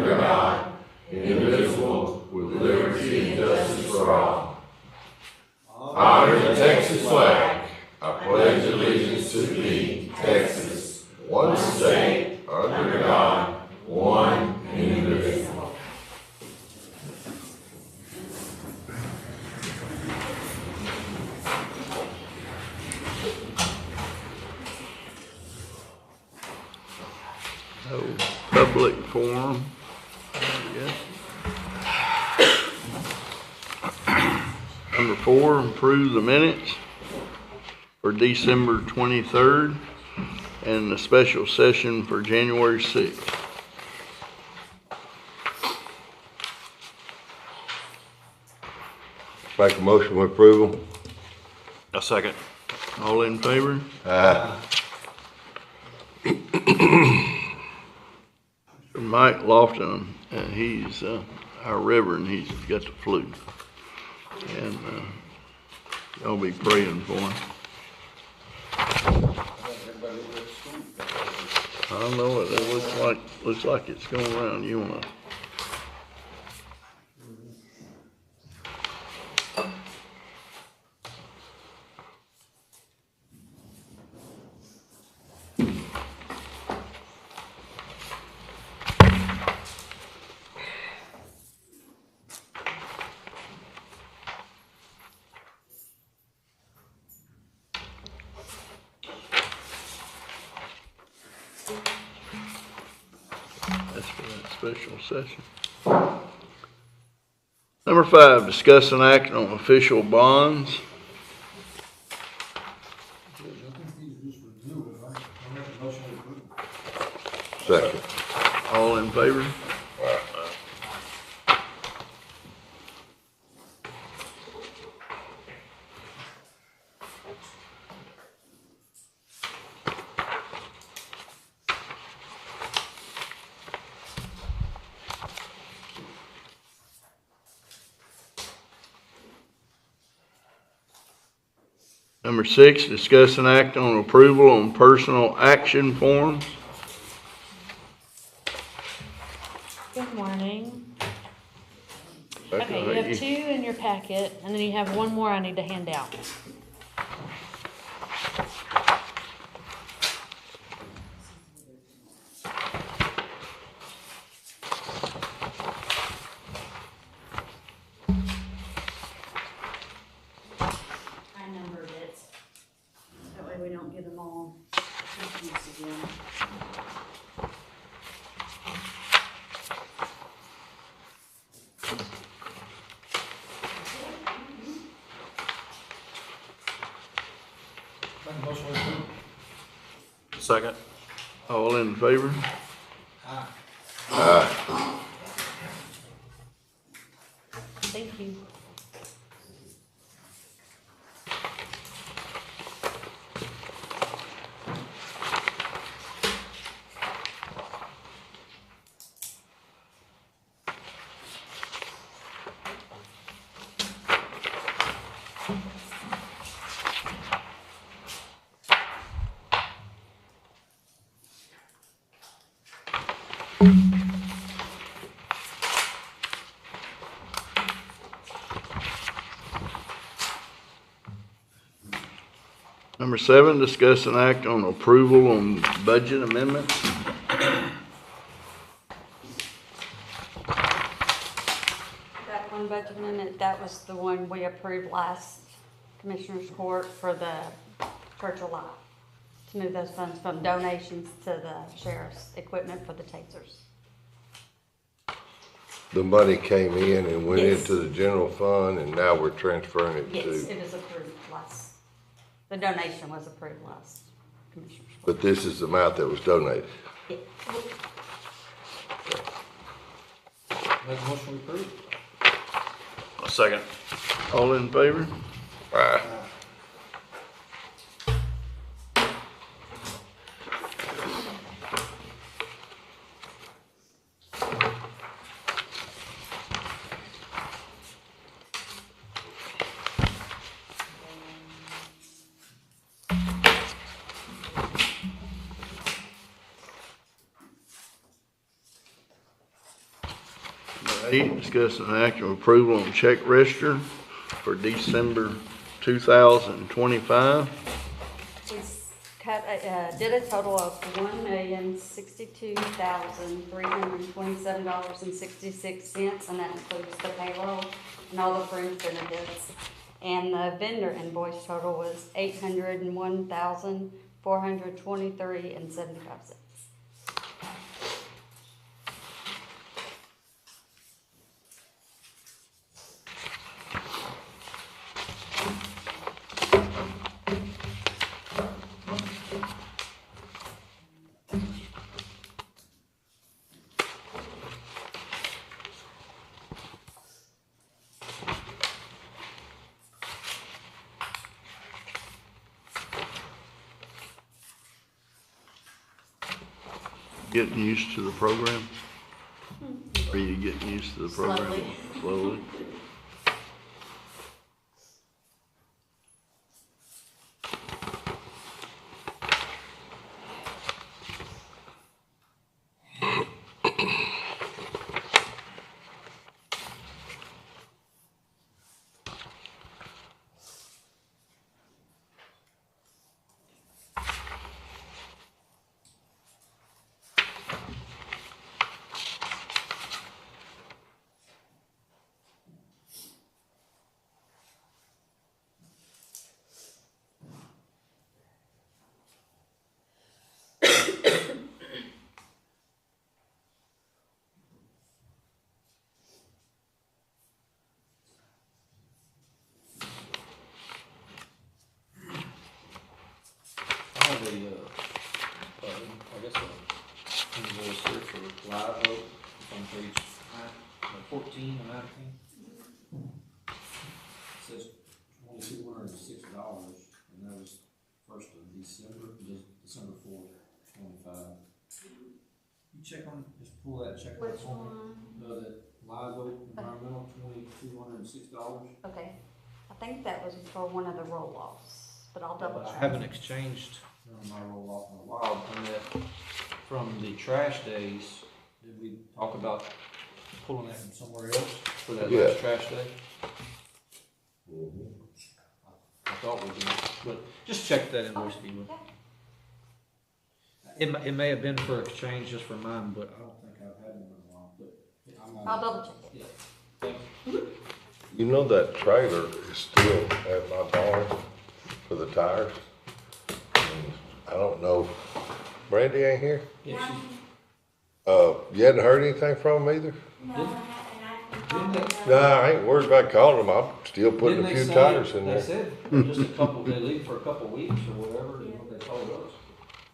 under God, indivisible, with liberty and justice for all. Honor the Texas flag. I pledge allegiance to thee, Texas, one state, under God, one indivisible. No public forum, I guess. Number 4, approve the minutes for December 23rd and the special session for January 6th. Make a motion for approval. A second. All in favor? Mike Lofton, and he's our reverend. He's got the flu, and y'all be praying for him. I don't know what it looks like it's going around. You wanna? That's for that special session. Number 5, discuss and act on official bonds. Second. All in favor? Number 6, discuss and act on approval on personal action forms. Good morning. Back Okay, to you have you. 2 in your packet, and then you have 1 more I need to hand out. I numbered it. That way we don't get them all confused again. Second. All in favor? Thank you. Number 7, discuss and act on approval on budget amendments. That one budget amendment, that was the one we approved last Commissioners Court for the Church of Life, to move those funds from donations to the sheriff's equipment for the tasers. The money came in and went Yes. into the general fund, and now we're transferring it Yes, to, it was approved last, the donation was approved last Commissioners Court. but this is the amount that was donated. Yeah. Make a motion to approve. A second. All in favor? Aye. 8, discuss an act of approval on check register for December 2025. We did a total of $1,062,327.66, and that includes the payroll and all the fringe benefits. And the vendor invoice total was $801,423.75. Getting used to the program? Are you getting used to the program? Slowly. I have I guess a invoice here for live vote. It's on page 14 or 19. It says $2,206, and that was 1st of December, December 4th, 25. You check on, just pull that check. Which for me. one? That live vote environmental, $2,206. Okay, I think that was for one of the roll-offs, but I'll double But I check. haven't exchanged my roll off in a while. And that from the trash days, did we talk about pulling that from somewhere else for that Yeah. last trash day? I thought we did, but just check that invoice if you would. It may have been for exchange just for mine, but I don't think I've had one in a while, but I'm not. I'll double check it. Yeah. Thank you. You know that trailer is still at my barn for the tires? And I don't know, Brandy ain't here? Yeah, You hadn't heard anything from them either? didn't they, Nah, I ain't worried about calling them, I'm still putting didn't a they few say, tires in they there. said just a couple, they leave for a couple weeks or whatever, is what they told us.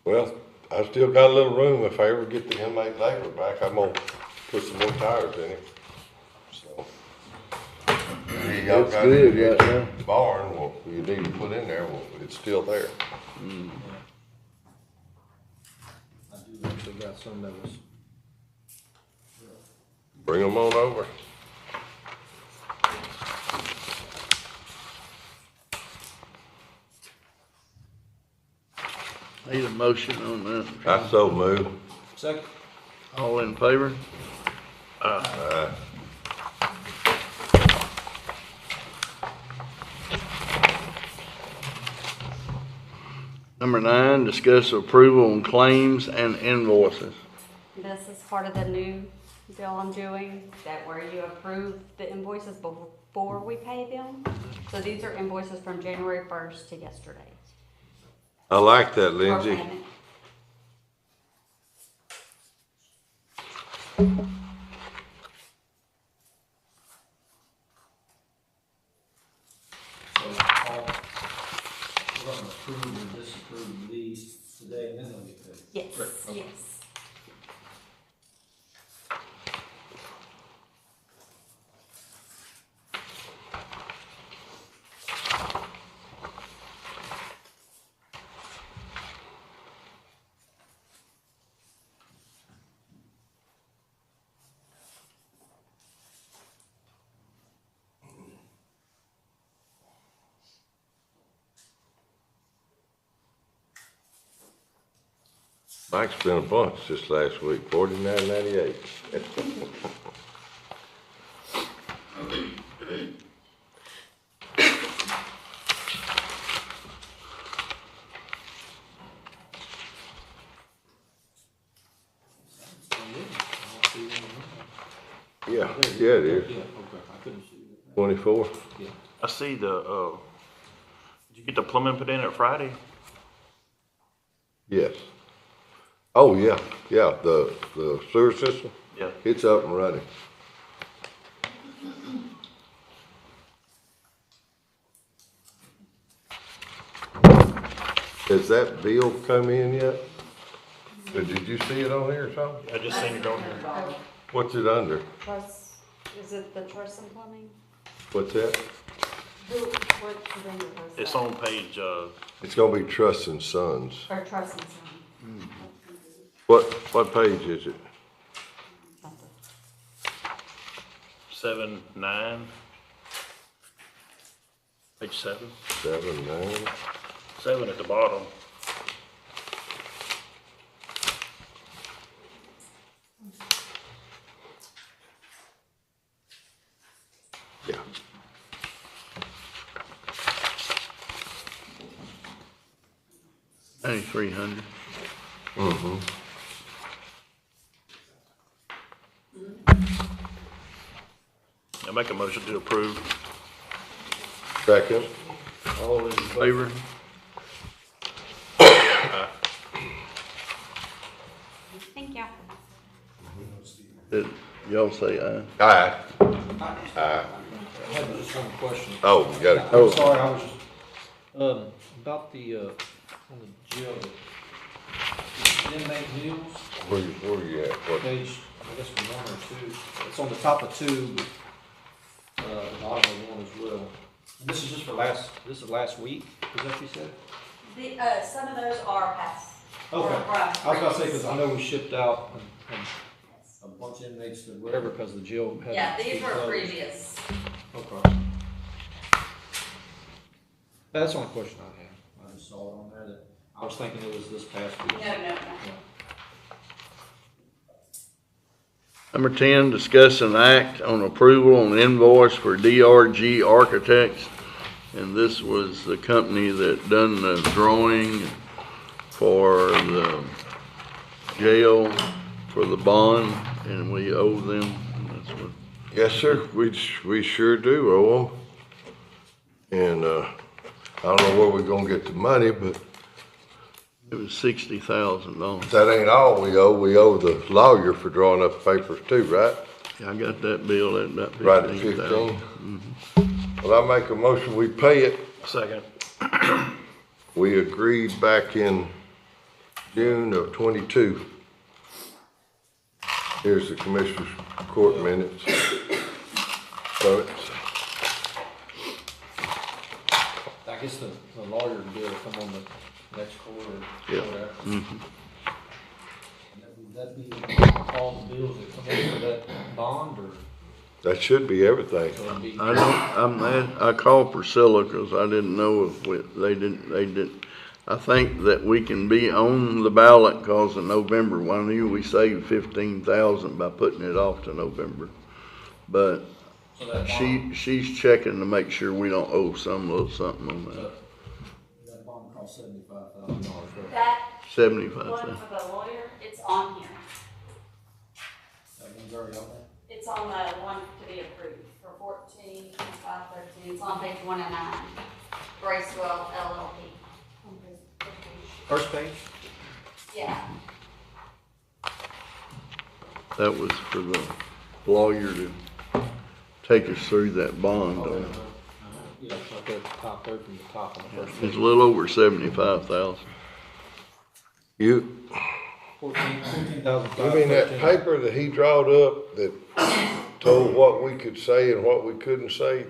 Well, I still got a little room, if I ever get the inmate labor back, I'm gonna put some more tires in it, so. Y'all It's got good it right now. barn, well, you need to put in there, well, it's still there. I do actually got some that was. Bring them on over. Need a motion on that. I so move. Second. All in favor? Number 9, discuss approval on claims and invoices. This is part of the new deal I'm doing, that where you approve the invoices before we pay them. So these are invoices from January 1st to yesterday. I like that, for Lindsay. payment. So we're gonna approve or disapprove these today, and then they'll get paid. Yes, Correct, okay. yes. Mike spent a bunch this last week, $49.98. Yeah, yeah, it is. Yeah, okay, I couldn't see it. 24. I see the, did you get the plumbing put in at Friday? Yes. Oh, yeah, yeah, the sewer system, Yeah. it's up and running. Has that bill come in yet? Or did you see it on here or something? I just seen it on here. What's it under? Truss, is it the truss and plumbing? What's that? What vendor was that? It's on page, It's gonna be Truss and Sons. Or truss and plumbing? What page is it? 7-9. Page 7. 7, 9. 7 at the bottom. Yeah. $9,300. Mm-hmm. I make a motion to approve. Second. All in favor? Thank you. Did y'all say aye? Aye. I had just one question. Oh, you got I'm it. sorry, I was just, about the, on the jail, the inmate meals, Where you at? What? page, I guess 1 or 2, it's on the top of 2, bottom of 1 as well. And this is just for this is last week, is that what you said? The, some of those are past. Okay, I was gonna say, cause I know we shipped out and a bunch of inmates to whatever, cause the jail had. Yeah, to be these were closed. previous. Okay. That's the only question I had. I just saw it on there that, I was thinking it was this past week. No. Number 10, discuss an act on approval on invoice for DRG Architects. And this was the company that done the drawing for the jail, for the bond, and we owe them. And that's what, Yes, sir. We sure do owe them. And, I don't know where we're gonna get the money, but it was $60,000. that ain't all we owe. We owe the lawyer for drawing up the papers too, right? Yeah, I got that bill at about Right at 15,000. 15. Well, I make a motion, we pay it. Second. We agreed back in June of 22. Here's the Commissioner's Court minutes. So it's, I guess the lawyer bill will come on the next quarter. Yeah. Would that be all the bills that come in for that bond, or? that should be everything. So it'd be- I called Priscilla because I didn't know if they didn't. I think that we can be on the ballot because in November, one year we saved 15,000 by putting it off to November. But So that bond, she's checking to make sure we don't owe some little something on that. that bond cost $75,000, right? That 75,000. one for the lawyer, it's on here. That one's already on there? It's on the one to be approved for 14/5/13. It's on page 109. Bracewell LLP. First page? Yeah. That was for the lawyer to take us through that bond on it. Yeah, like at the top there from the top on the first It's page. a little over 75,000. You 14,513. mean that paper that he drawed up that told what we could say and what we couldn't say?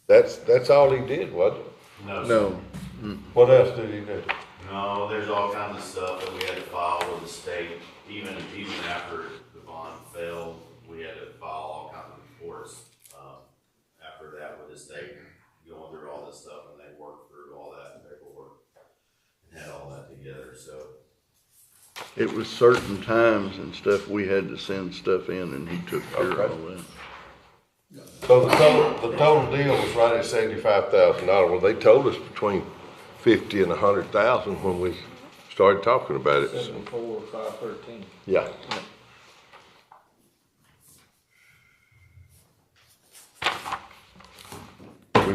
That's all he did, wasn't it? No, What else did he do? No, there's all kinds of stuff that we had to file with the state, even after the bond failed, we had to file all kinds of reports, after that with the state, going through all this stuff, and they worked through all that paperwork and had all that together, so. it was certain times and stuff, we had to send stuff in and he took care of all that. So the total deal was right at $75,000. Well, they told us between 50 and 100,000 when we started talking about it. So, 74,513. yeah.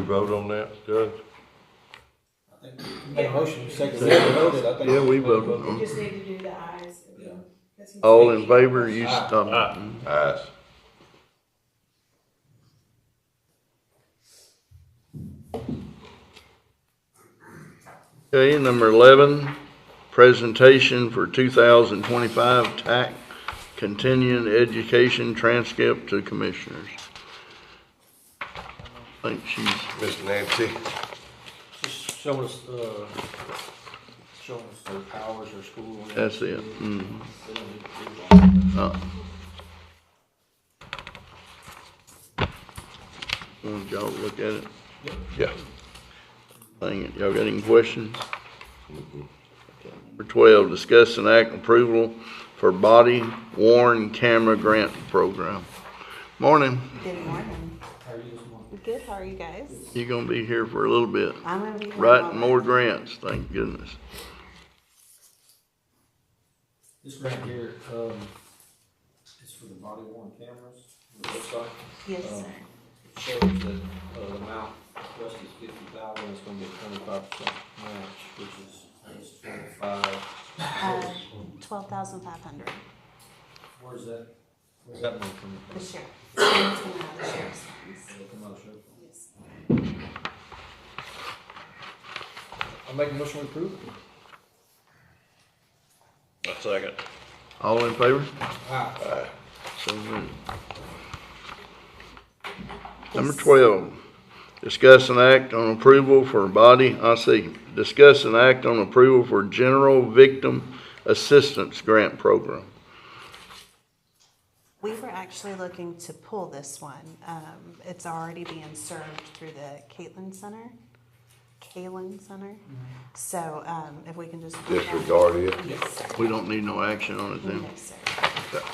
vote on that, Judge? I think you made a motion, second, Yeah. voted, I think. Yeah, we voted on We just need to do the ayes. Yeah. All in favor, you Aye. stop. Ayes. Okay, number 11, presentation for 2025 TAC continuing education transcript to commissioners. I think she's, Miss Nancy? Just showing us, their powers, their school. that's it. Mhm. They don't need to do all that. Want y'all to look at it? Yeah. Thing, y'all got any questions? Number 12, discuss and act approval for body worn camera grant program. Morning. Good morning. How are you this morning? Good, how are you guys? You gonna be here for a little bit. I'm gonna be here Writing all more day. grants, thank goodness. This grant here, is for the body worn cameras on the website. Yes, Um, sir. It shows that, the amount requested is 50,000, it's gonna be a 25% match, which is, I guess, 25. 12,500, Where's that money coming from? the sheriff. It's coming out of the sheriff's funds. It'll come out of sheriff fund. Yes. I'll make a motion to approve. A second. All in favor? Aye. So moved. Number 12, discuss and act on approval for discuss and act on approval for General Victim Assistance Grant Program. We were actually looking to pull this one. It's already being served through the Caitlin Center. So, if we can just. Disregard it. Yes, sir. We don't need no action on it then. No, sir. Okay.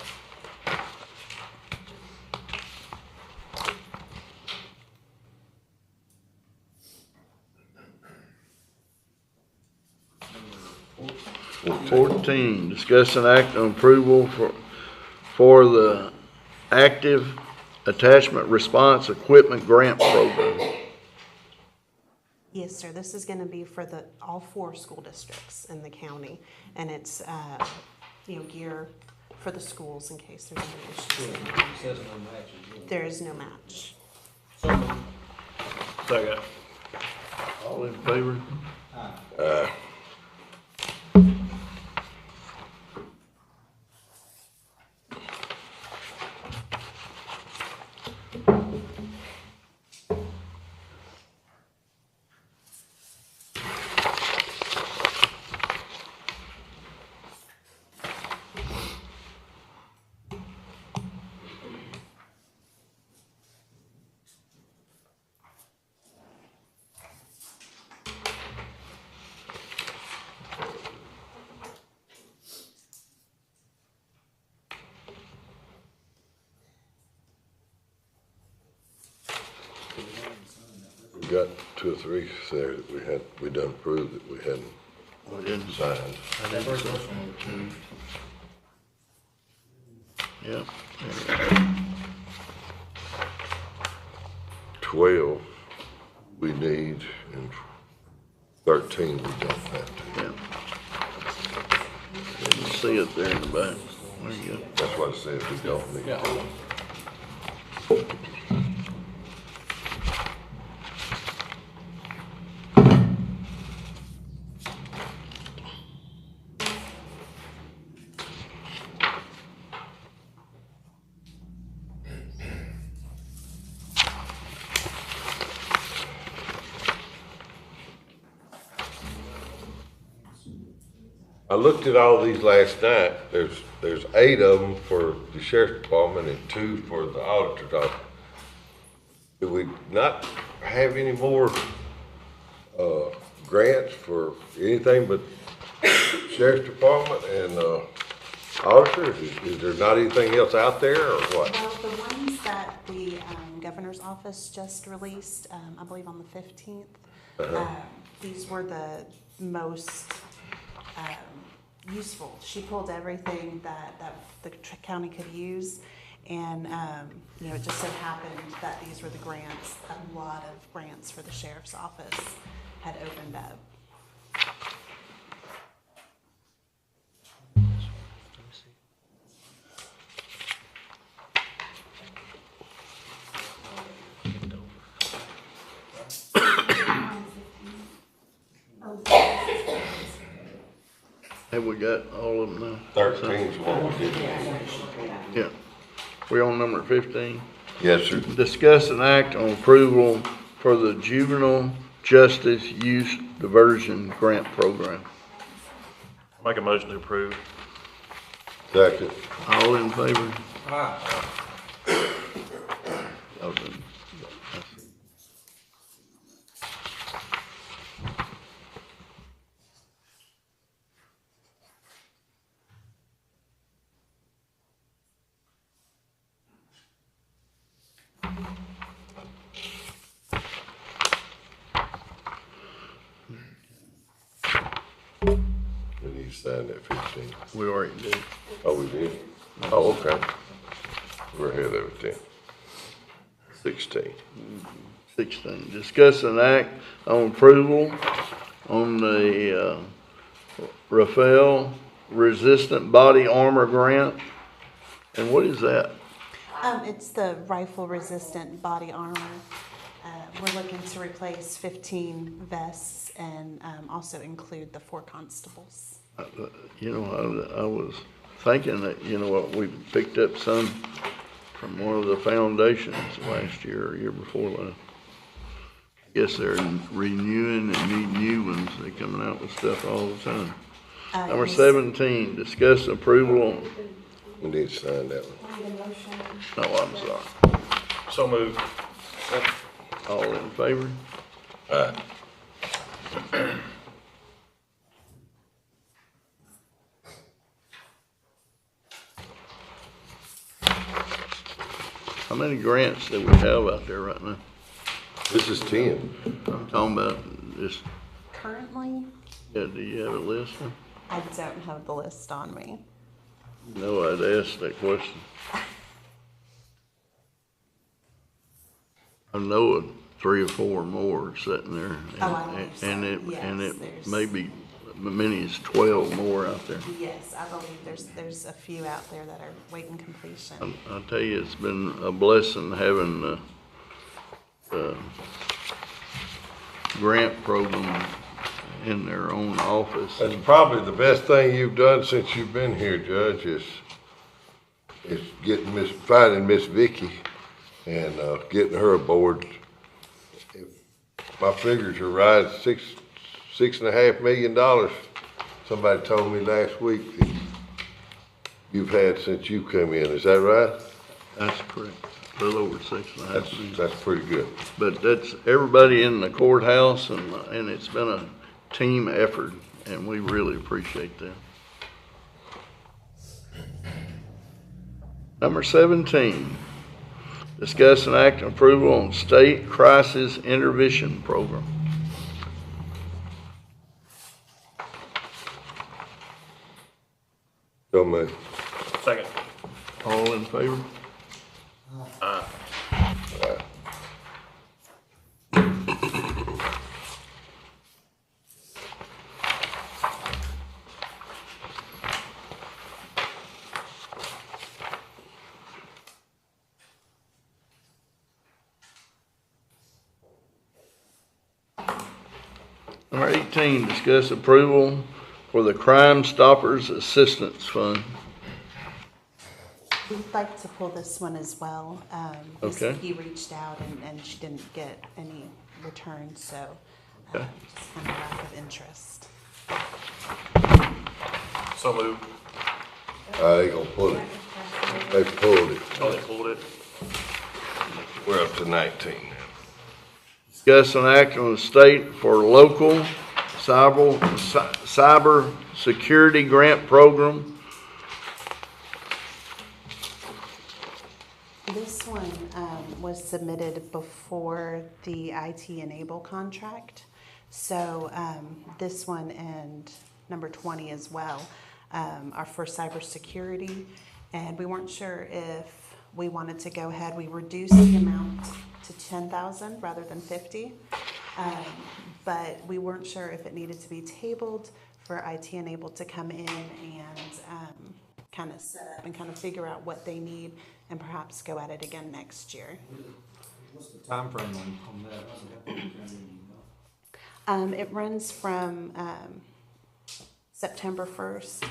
14, discuss and act on approval for the Active Attachment Response Equipment Grant Program. Yes, sir. This is gonna be for all 4 school districts in the county. And it's, gear for the schools in case there's any issues. It says no matches. There is no match. So moved. Second. All in favor? Aye. We got 2 or 3 there that we done approved that we hadn't We didn't. signed. I didn't First say- motion. Yep. 12 we need, and 13 we don't have to. Yeah. Didn't see it there in the back. There you go. That's what I said, we don't need Yeah. to. I looked at all these last night. There's 8 of them for the sheriff's department and 2 for the auditor's office. Do we not have any more, grants for anything but sheriff's department and, auditors? Is there not anything else out there or what? Well, the ones that the governor's office just released, I believe on the 15th, these were the most useful. She pulled everything that the county could use, And, you know, it just so happened that these were the grants, a lot of grants for the sheriff's office had opened up. Have we got all of them now? 13's what we did. Yeah. We on number 15? Yes, sir. Discuss an act on approval for the Juvenile Justice Youth Diversion Grant Program. Make a motion to approve. Second. All in favor? Aye. Y'all done- We need to sign that 15. We already did. Oh, we did? Oh, okay. We're ahead of it then. 16. 16, discuss an act on approval on the Rafael Resistant Body Armor Grant. And what is that? It's the rifle-resistant body armor. We're looking to replace 15 vests and also include the 4 constables. You know, I was thinking that, you know what, we picked up some from one of the foundations last year or year before last. I guess they're renewing and need new ones. They're coming out with stuff all the time. Number Yes. 17, discuss approval on, We need to sign that one. no, I'm sorry. So moved. All in favor? Aye. How many grants do we have out there right now? This is 10. I'm talking about this, Currently, yeah, do you have a list? I don't have the list on me. No, I'd asked that question. I know of 3 or 4 more sitting there. Oh, I believe so. And it Yes, there's- may be as many as 12 more out there. Yes, I believe there's a few out there that are waiting completion. I'll tell you, it's been a blessing having the grant program in their own office. That's probably the best thing you've done since you've been here, Judge, is finding Miss Vicky and, getting her aboard. If my figures are right, $6.5 million, somebody told me last week that you've had since you come in, is that right? That's correct. A little over 6.5 million. That's pretty good. But that's everybody in the courthouse, and it's been a team effort, and we really appreciate that. Number 17, discuss an act of approval on state crisis intervention program. So much. Second. All in favor? Number 18, discuss approval for the Crime Stoppers Assistance Fund. We'd like to pull this one as well. Ms. Okay. Vicky reached out and she didn't get any return, so Okay. just kind of lack of interest. So moved. They gonna pull it. They pulled it. Oh, they pulled it. We're up to 19 now. Discuss an act on the state for local cyber security grant program. This one was submitted before the IT Enable contract. So this one and number 20 as well are for cybersecurity. And we weren't sure if we wanted to go ahead, we reduced the amount to 10,000 rather than 50. But we weren't sure if it needed to be tabled for IT Enabled to come in and kind of set up and kind of figure out what they need and perhaps go at it again next year. What's the timeframe on that? It runs from September 1st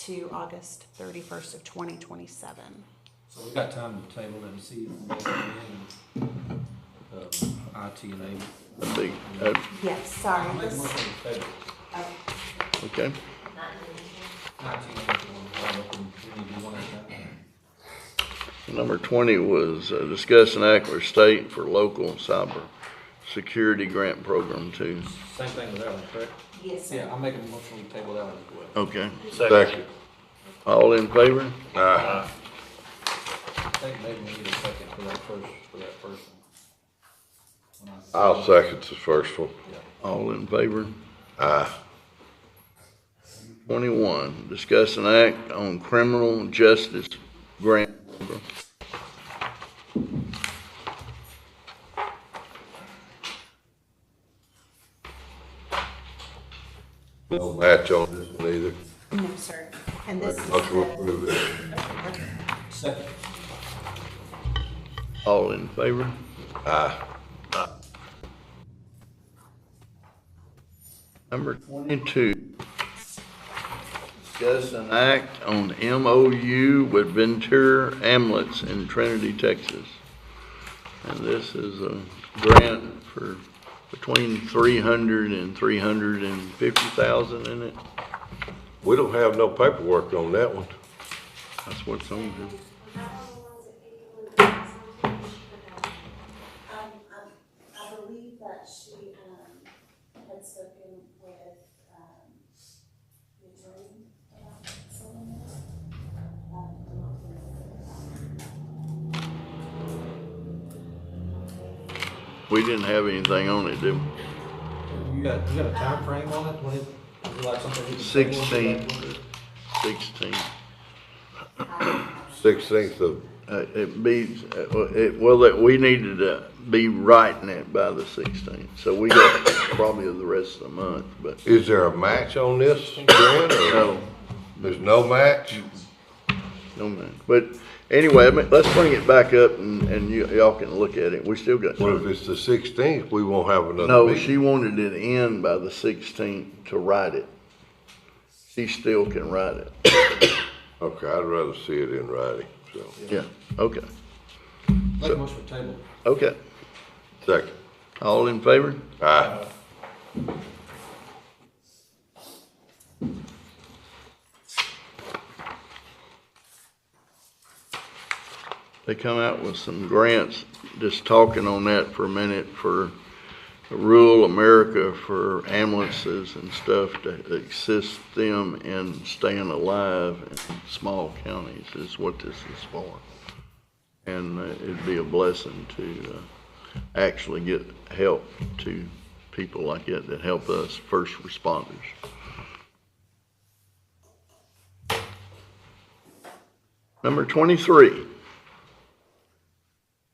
to August 31st of 2027. So we got time to table it and see if we can get in IT enabled. Yes, sorry. Make a This, motion to table. Okay. IT enabled, we need to do one at a time. Number 20 was discuss an act with state for local cyber security grant program too. Same thing with that one, correct? yes, sir. Yeah, I'm making a motion to table that one as well. Okay. Second. All in favor? Aye. I think maybe we need a second for that first one. I'll second the first one. All in favor? Aye. 21, discuss an act on criminal justice grant program. No match on this one either. No, sir. And this is Motion to the, approve it. Second. All in favor? Aye. Number 22, discuss an act on MOU with Ventura Ambulance in Trinity, Texas. And this is a grant for between 300 and 350,000 in it. We don't have no paperwork on that one. That's what's on here. I believe that she had spoken with the attorney about selling it. We didn't have anything on it, did we? You got a time frame on it? When it, is it like something we can table? 16. 16th of, That we needed to be writing it by the 16th, so we got probably the rest of the month, but is there a match on this grant or no, there's no match? no man. But anyway, I mean, let's bring it back up and y'all can look at it. We still got Well, if time. it's the 16th, we won't have another No, meeting. she wanted it in by the 16th to write it. She still can write it. Okay, I'd rather see it in writing, so. Yeah, okay, Make a motion to table. okay. Second. All in favor? Aye. They come out with some grants, just talking on that for a minute, for rural America, for ambulances and stuff to assist them in staying alive in small counties is what this is for. And it'd be a blessing to actually get help to people like it that help us first responders. Number 23.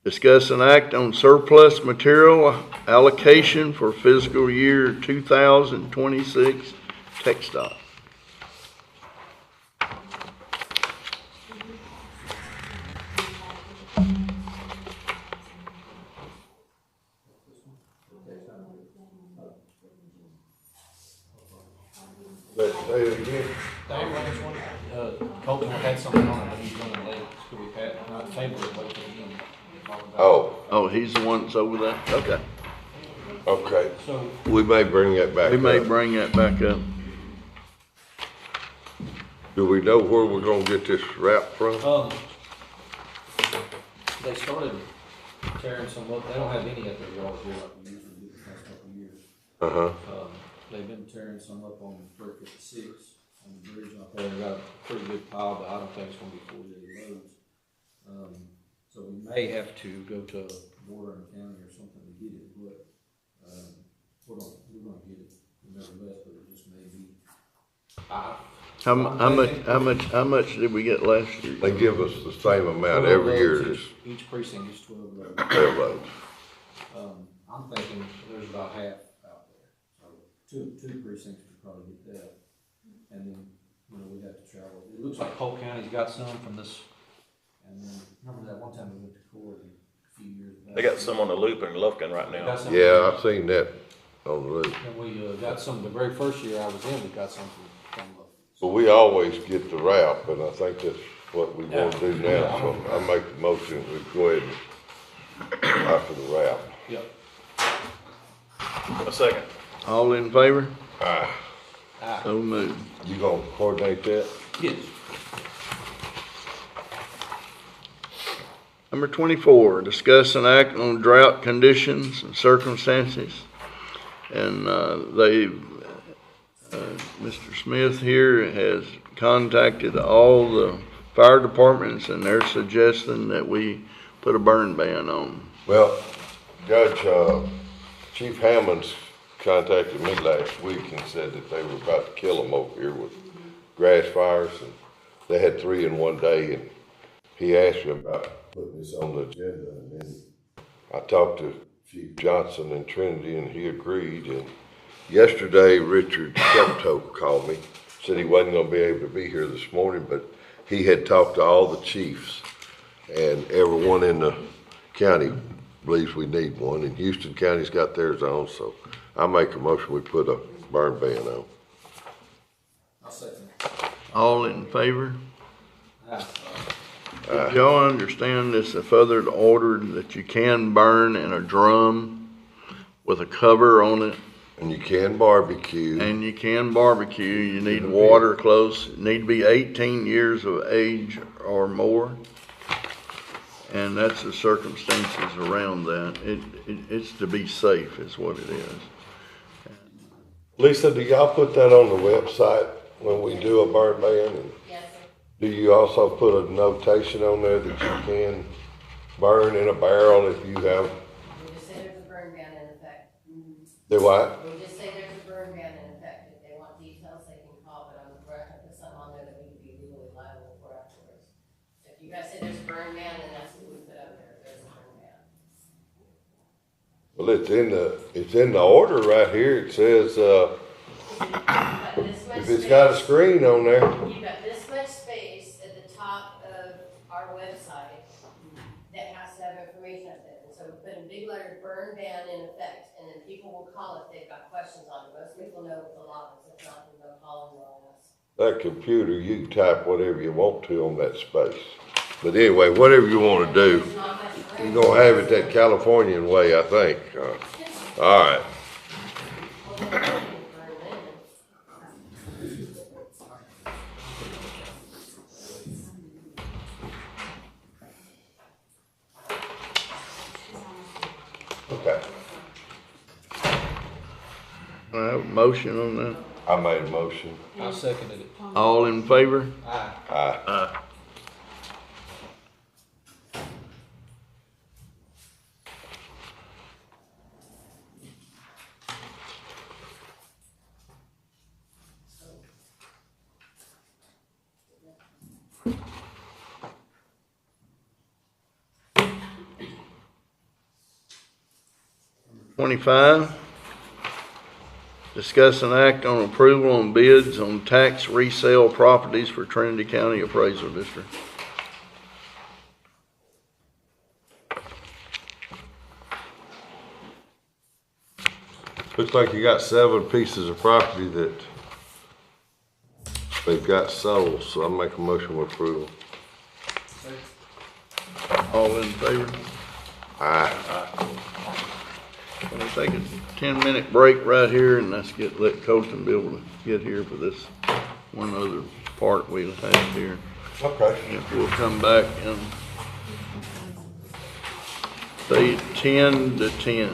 Discuss an act on surplus material allocation for fiscal year 2026 TechStop. Let's say it again. Dave, on this one, Colton had something on it, but he's running late. Could we not table it, wait till him? Oh, he's the one that's over there? Okay. Okay. So, We may bring that back We may up. bring that back up. Do we know where we're gonna get this wrap from? they started tearing some up, they don't have any at their yard here like we usually do the past couple of years. Uh-huh. They've been tearing some up on 356 on the bridge out there. They got a pretty good pile, but I don't think it's gonna be 48 loads. So we may have to go to Warren County or something to get it, but, we're gonna get it nevertheless, but it just may be, How much did we get last year? They give us the same amount every year, just Each precinct is 12 loads. 12 loads. I'm thinking there's about half out there, so two precincts could probably get that. And then, we'd have to travel. It looks like Polk County's got some from this, and then, remember that one time we went to court a few years back? They got some on the loop in Lufkin right Got now. some- Yeah, I've seen that on the roof. And we, got some, the very first year I was in, we got some from But we always get the wrap, and I think that's what we want to do now, so I make the motion, we go ahead and offer the wrap. Yep. A second. All in favor? Ah, So moved. you gonna coordinate that? Yes. Number 24, discuss and act on drought conditions and circumstances. And Mr. Smith here has contacted all the fire departments, and they're suggesting that we put a burn ban on. Well, Judge, Chief Hammonds contacted me last week and said that they were about to kill them over here with grass fires, and they had 3 in one day, and he asked me about putting this on the agenda, and then I talked to Chief Johnson in Trinity, and he agreed, and yesterday Richard Shepto called me, said he wasn't gonna be able to be here this morning, but he had talked to all the chiefs, and everyone in the county believes we need one, and Houston County's got theirs on, so I make a motion we put a burn ban on. I'll second All in favor? that. Did y'all understand this, a further order that you can burn in a drum with a cover on it, And you can barbecue. and you can barbecue? You need water close, you need to be 18 years of age or more. And that's the circumstances around that. It's to be safe is what it is. Lisa, do y'all put that on the website when we do a burn ban? And Yes, sir. do you also put a notation on there that you can burn in a barrel if you have, We just say there's a burn ban in effect. do what? We just say there's a burn ban in effect. If they want details, they can call, but I'm going to put something on there that we could be legally liable for afterwards. If you guys say there's a burn ban, then that's what we put up there. There's a burn ban. Well, it's in the order right here. It says, But this much if it's got a space- screen on there, You've got this much space at the top of our website that has to have information up there. And so we put in big letters, burn ban in effect, and then people will call if they've got questions on it. Most people know what the law is. If not, they'll call and they'll ask. that computer, you can type whatever you want to on that space. But anyway, whatever you want to do, It's not much room. you're gonna have it that Californian way, I think. All right. Well, then they can burn then. Okay. I have a motion on that. I made a motion. I seconded it. All in favor? Aye. Aye. 25, discuss and act on approval on bids on tax resale properties for Trinity County Appraisal District. Looks like you got 7 pieces of property that they've got sold, so I make a motion with approval. All in favor? Aye. We'll take a 10-minute break right here, and let Colton be able to get here for this one other part we'll have here. Okay. If we'll come back and say 10 to 10.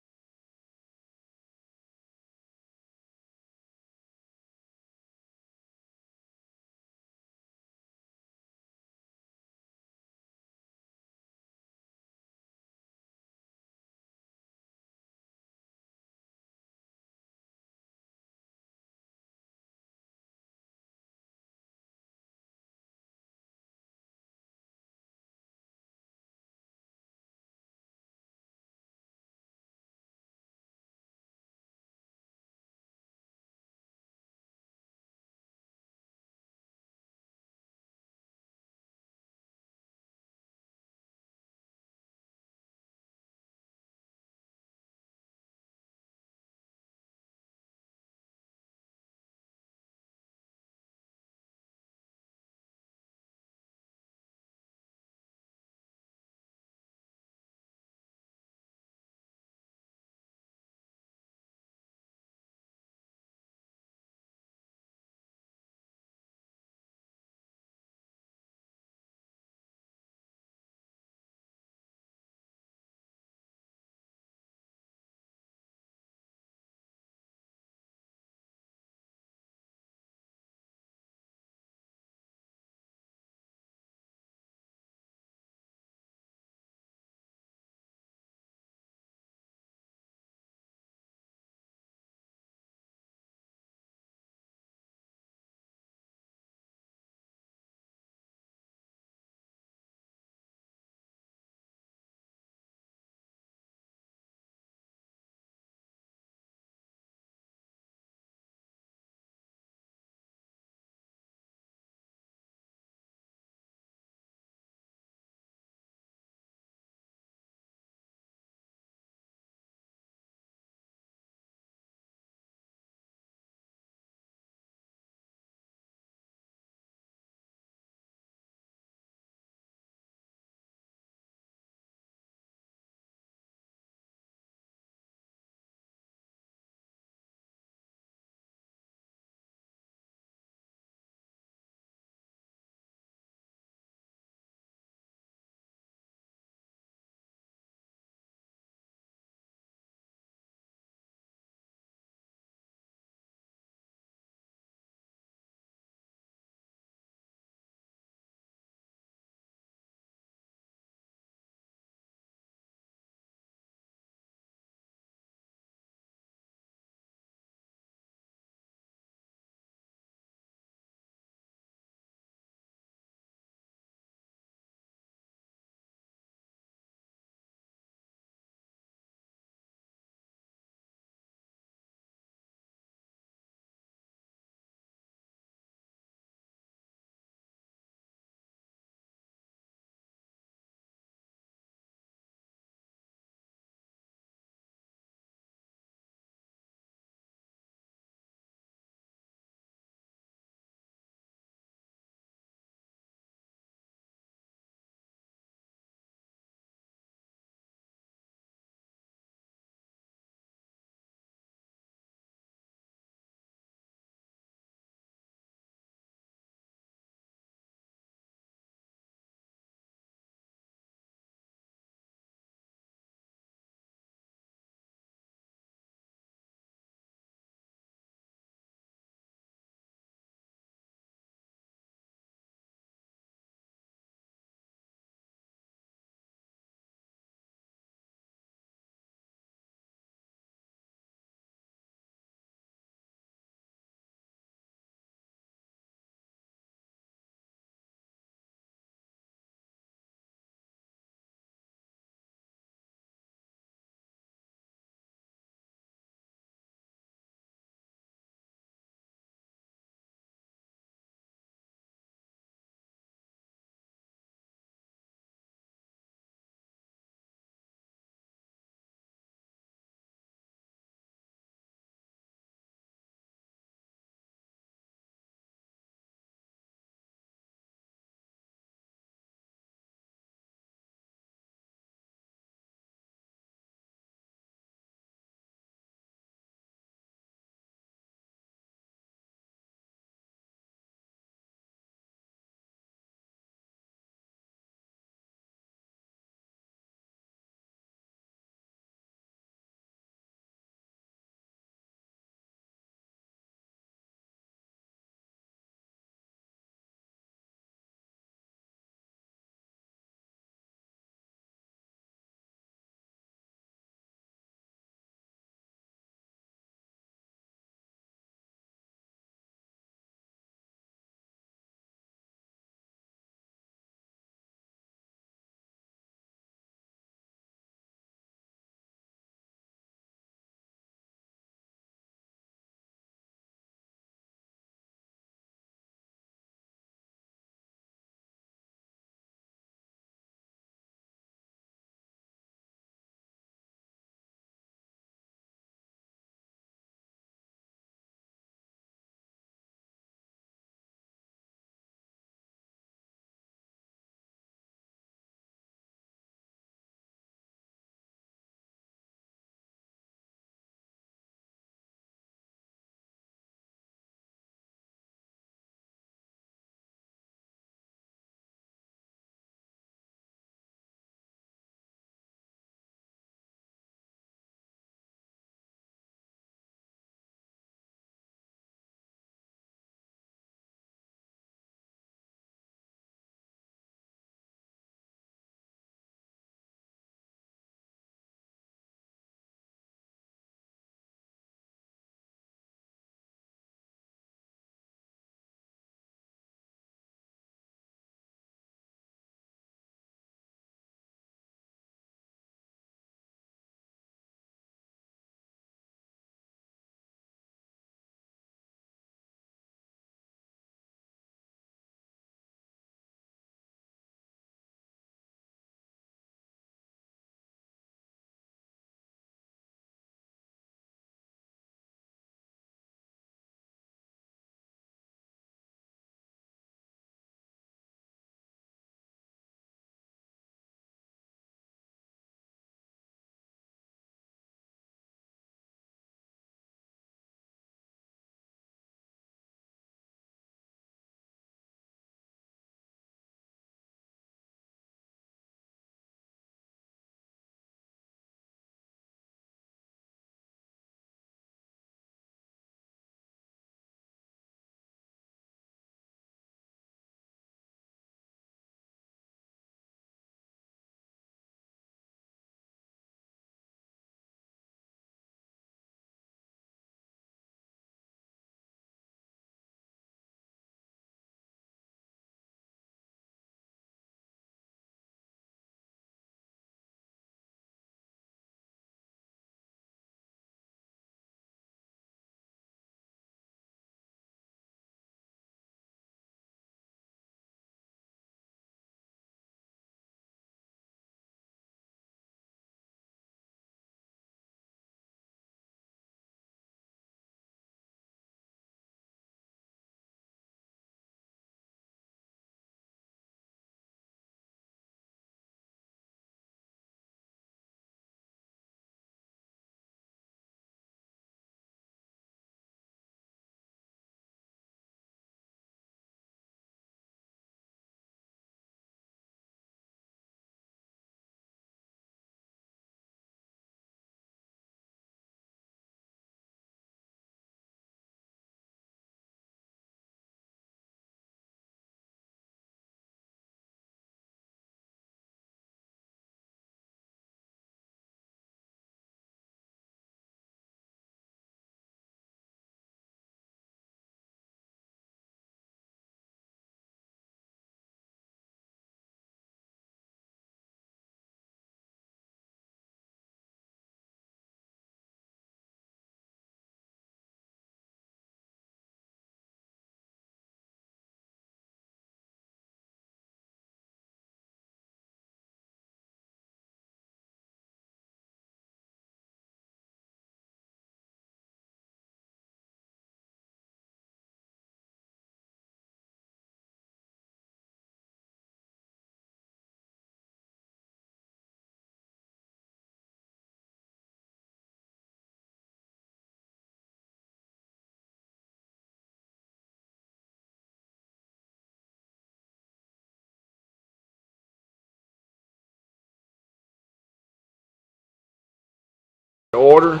order,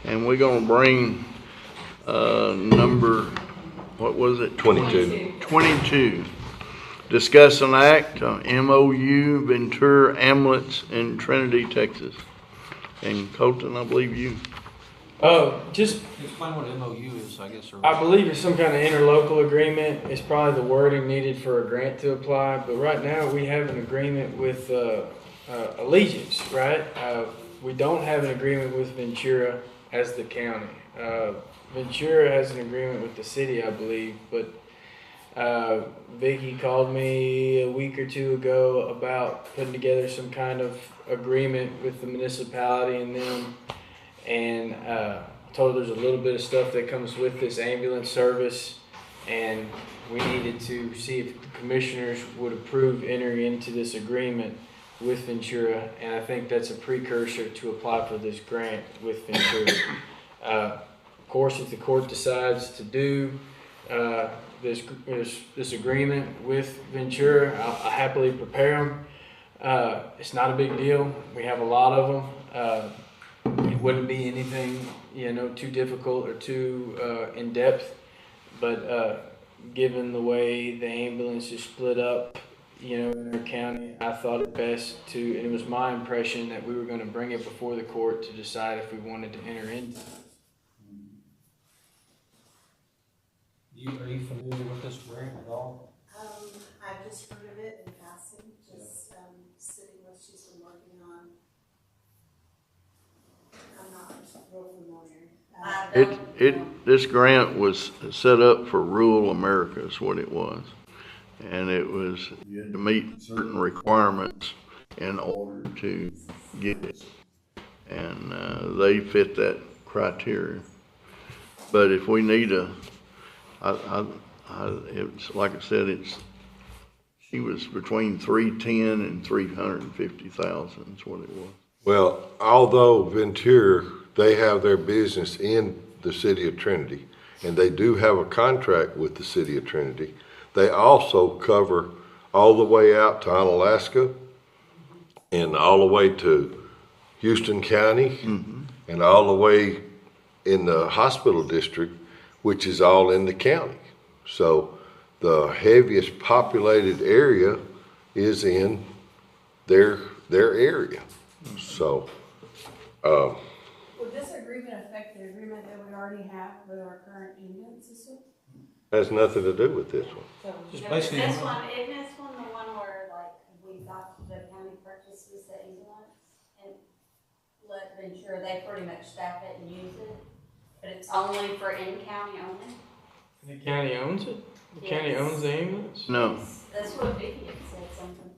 and we're gonna bring, number, what was it? 22. 22. Discuss an act, MOU Ventura Ambulance in Trinity, Texas. And Colton, I believe you. Just explain what MOU is, I guess. I believe it's some kind of interlocal agreement. It's probably the wording needed for a grant to apply, but right now we have an agreement with Allegiance, right? We don't have an agreement with Ventura as the county. Ventura has an agreement with the city, I believe, but Vicky called me a week or two ago about putting together some kind of agreement with the municipality and them, and told her there's a little bit of stuff that comes with this ambulance service, and we needed to see if the commissioners would approve entering into this agreement with Ventura, and I think that's a precursor to apply for this grant with Ventura. Of course, if the court decides to do this agreement with Ventura, I'll happily prepare them. It's not a big deal. We have a lot of them. It wouldn't be anything, too difficult or too in depth. But given the way the ambulance is split up, in our county, I thought it best to, and it was my impression that we were going to bring it before the court to decide if we wanted to enter into it. Are you familiar with this grant at all? I've just heard of it in passing, just, sitting what she's been working on. I'm not real familiar. This grant was set up for rural America is what it was. And it was, you had to meet certain requirements in order to get it. And, they fit that criteria. But if we need it's like I said, she was between 310 and 350,000 is what it was. Well, although Ventura, they have their business in the city of Trinity, and they do have a contract with the city of Trinity, they also cover all the way out to Onalaska and all the way to Houston County and all the way in the hospital district, which is all in the county. So the heaviest populated area is in their area. So, Would this agreement affect the agreement that we already have with our current ambulance system? has nothing to do with this one. So, Just basically. This one, isn't this one the one where, like, we thought the county purchases the ambulance and let Ventura, they pretty much staff it and use it, but it's only for in-county only? The county owns it? The county Yes. owns the ambulance? No. That's what Vicky had said something.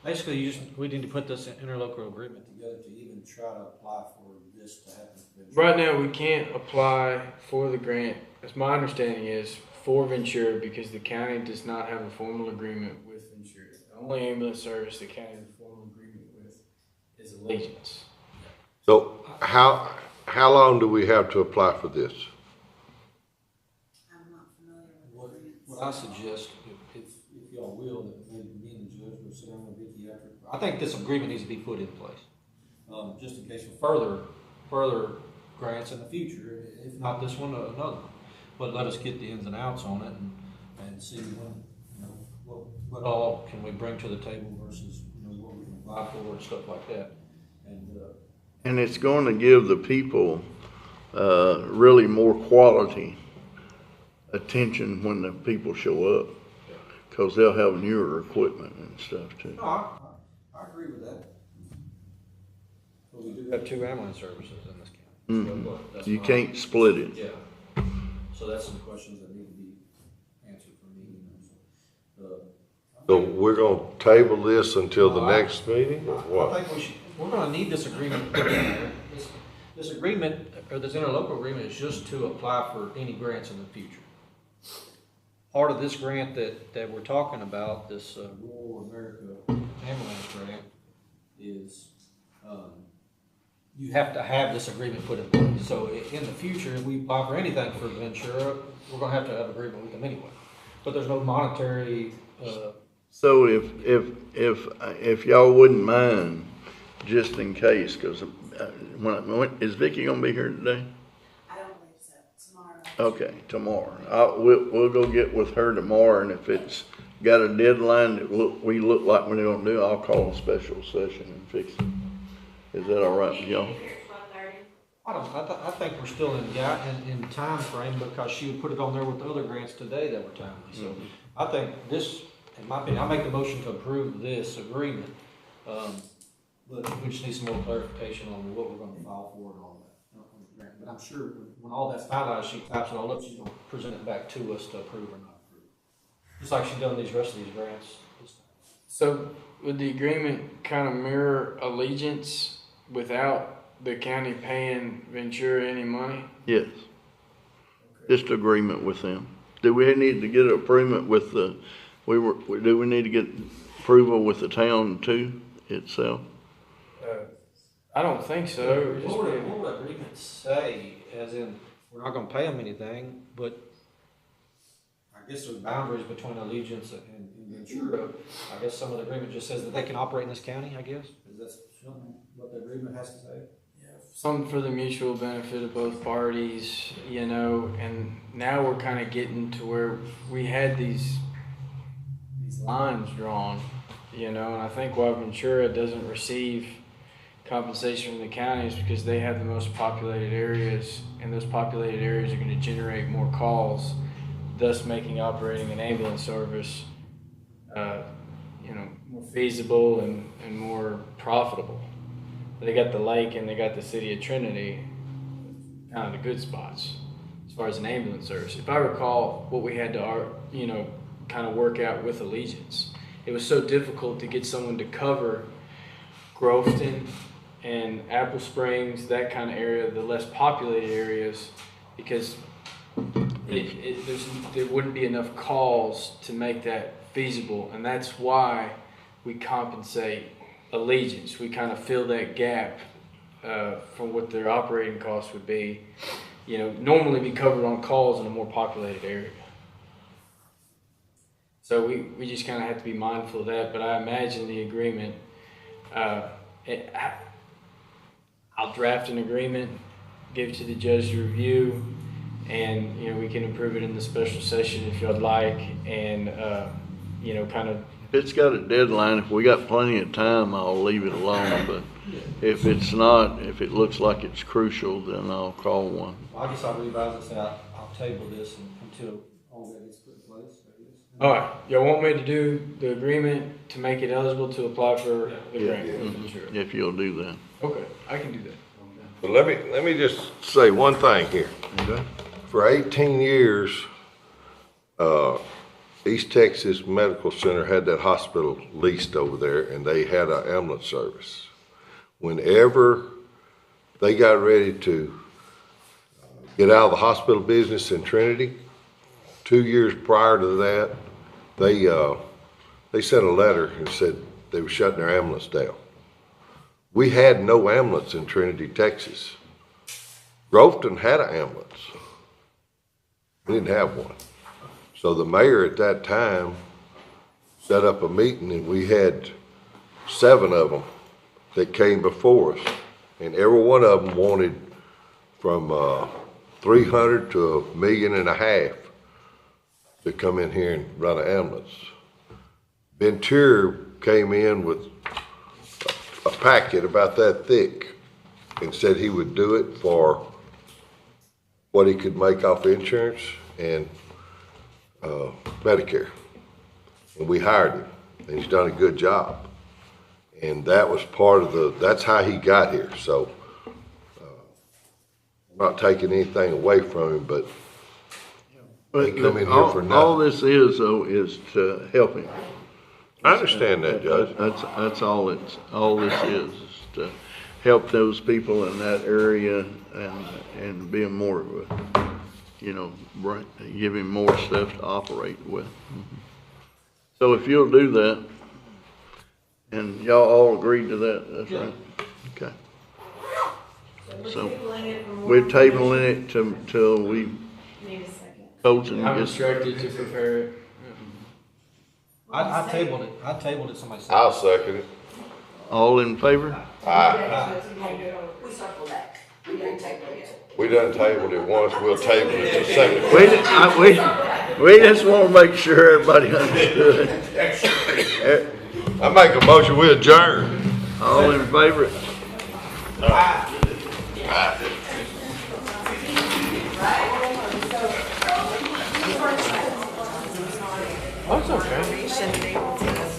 Basically, we need to put this interlocal agreement together to even try to apply for this to happen. Right now, we can't apply for the grant, as my understanding is, for Ventura because the county does not have a formal agreement with Ventura. The only ambulance service the county has a formal agreement with is Allegiance. So how long do we have to apply for this? I'm not familiar with the grants. What I suggest, if y'all will, that maybe me and the judge will sit down with Vicky after. I think this agreement needs to be put in place, just in case for further grants in the future. If not this one, another one. But let us get the ins and outs on it and see what all can we bring to the table versus what we can apply for and stuff like that. And it's going to give the people, really more quality attention when the people show up. Cause they'll have newer equipment and stuff too. No, I agree with that. But we do have two ambulance services in this county. So that's You fine. can't split it. Yeah. So that's some questions that need to be answered for me. So we're gonna table this until the next meeting or I what? think we're gonna need this agreement. This agreement, or this interlocal agreement is just to apply for any grants in the future. Part of this grant that we're talking about, this Rural America Ambulance Grant, is you have to have this agreement put in place. So in the future, if we apply for anything for Ventura, we're gonna have to have agreement with them anyway. But there's no monetary, So if y'all wouldn't mind just in case, cause is Vicky gonna be here today? I don't believe so, tomorrow. Okay, tomorrow. We'll go get with her tomorrow, and if it's got a deadline that we look like we're gonna do, I'll call a special session and fix it. Is that all right with y'all? I think we're still in time frame because she would put it on there with the other grants today that were timely. So I think this, in my opinion, I make the motion to approve this agreement. But we just need some more clarification on what we're gonna file for and all that. But I'm sure when all that's finalized, she types it all up, she's gonna present it back to us to approve or not approve. Just like she's done these rest of these grants this time. So would the agreement kind of mirror Allegiance without the county paying Ventura any money? Yes. Just agreement with them. Do we need to get an agreement with do we need to get approval with the town too itself? I don't think so. What would the agreement say, as in, we're not gonna pay them anything, but I guess there's boundaries between Allegiance and Ventura. I guess some of the agreement just says that they can operate in this county, I guess? Is that something what the agreement has to say? Something for the mutual benefit of both parties, you know, and now we're kind of getting to where we had these lines drawn, you know, and I think why Ventura doesn't receive compensation from the county is because they have the most populated areas, and those populated areas are going to generate more calls, thus making operating an ambulance service, you know, more feasible and more profitable. They got the lake and they got the city of Trinity, kind of the good spots as far as an ambulance service. If I recall what we had to, you know, kind of work out with Allegiance, it was so difficult to get someone to cover Groveton and Apple Springs, that kind of area, the less populated areas, because there wouldn't be enough calls to make that feasible, and that's why we compensate Allegiance. We kind of fill that gap from what their operating costs would be, you know, normally be covered on calls in a more populated area. So we just kind of have to be mindful of that, but I imagine the agreement, I'll draft an agreement, give it to the judge to review, and, you know, we can approve it in the special session if you'd like, and, you know, kind of. If it's got a deadline, if we got plenty of time, I'll leave it alone, but if it's not, if it looks like it's crucial, then I'll call one. I guess I'll revise this out. I'll table this until all that gets put in place, I guess. All right, y'all want me to do the agreement to make it eligible to apply for the grant? Sure. If you'll do that. Okay, I can do that. But let me just say one thing here. Okay. For 18 years, East Texas Medical Center had that hospital leased over there, and they had an ambulance service. Whenever they got ready to get out of the hospital business in Trinity, 2 years prior to that, they sent a letter and said they were shutting their ambulance down. We had no ambulance in Trinity, Texas. Groveton had an ambulance. We didn't have one. So the mayor at that time set up a meeting, and we had 7 of them that came before us. And every one of them wanted from 300 to $1.5 million to come in here and run an ambulance. Ventura came in with a packet about that thick and said he would do it for what he could make off insurance and Medicare. And we hired him, and he's done a good job. And that was part of that's how he got here. So I'm not taking anything away from him, but he come in here for nothing. All this is, though, is to help him. I understand that, Judge. That's all this is to help those people in that area and be more, you know, give him more stuff to operate with. So if you'll do that, and y'all all agreed to that, that's right? Okay. So we're tabling it till we, Need a second. Colton I'm gets. instructed to prepare it. I tabled it. Somebody said. I'll second it. All in favor? Aye. Aye. We circle that. We didn't take it. We done tabled it once, we'll table it a second. We just wanna make sure everybody understood. I make a motion, we adjourn. All in favor? Oh, it's okay.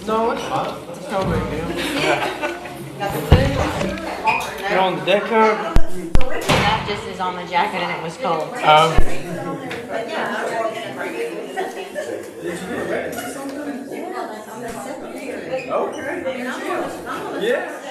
No, it's fine. It's no big deal. You're on the deck, huh? That just is on the jacket and it was cold. Okay. Yeah.